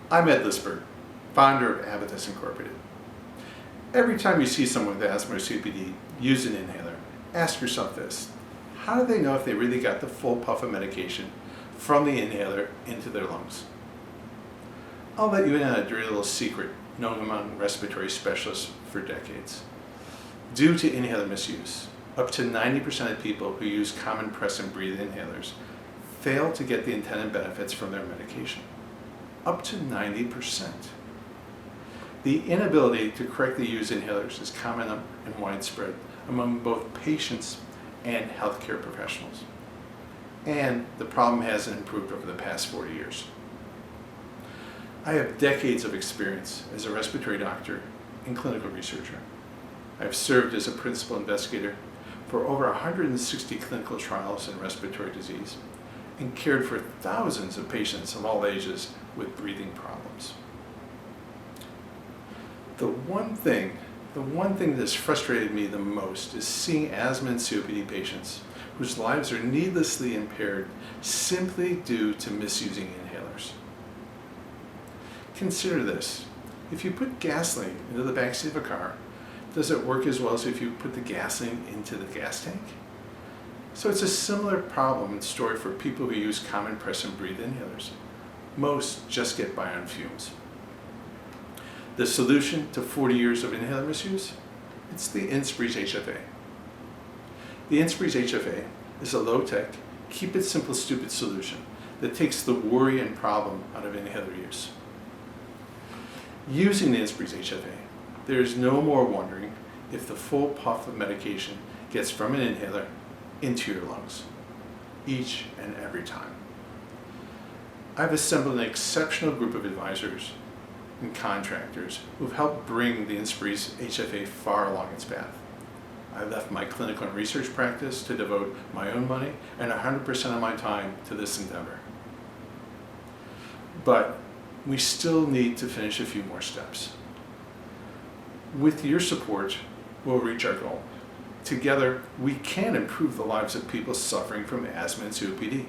I'm Ed Lisberg, founder of Abithas Incorporated. Every time you see someone with asthma or COPD use an inhaler, ask yourself this: how do they know if they really got the full puff of medication from the inhaler into their lungs? I'll let you in on a dirty little secret known among respiratory specialists for decades. Due to inhaler misuse, up to 90% of people who use common press and breathe inhalers fail to get the intended benefits from their medication. Up to 90%. The inability to correctly use inhalers is common and widespread among both patients and healthcare professionals. And the problem hasn't improved over the past 40 years. I have decades of experience as a respiratory doctor and clinical researcher. I've served as a principal investigator for over 160 clinical trials in respiratory disease and cared for thousands of patients of all ages with breathing problems. The one thing that has frustrated me the most is seeing asthma and COPD patients whose lives are needlessly impaired simply due to misusing inhalers. Consider this: if you put gasoline into the backseat of a car, does it work as well as if you put the gasoline into the gas tank? So it's a similar problem and story for people who use common press and breathe inhalers. Most just get by on fumes. The solution to 40 years of inhaler misuse? It's the InspirEaseHFA. The InspirEaseHFA is a low-tech, keep it simple, stupid solution that takes the worry and problem out of inhaler use. Using the InspirEaseHFA, there is no more wondering if the full puff of medication gets from an inhaler into your lungs, each and every time. I've assembled an exceptional group of advisors and contractors who've helped bring the InspirEaseHFA far along its path. I left my clinical and research practice to devote my own money and 100% of my time to this endeavor. But we still need to finish a few more steps. With your support, we'll reach our goal. Together, we can improve the lives of people suffering from asthma and COPD.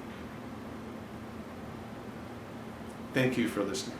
Thank you for listening.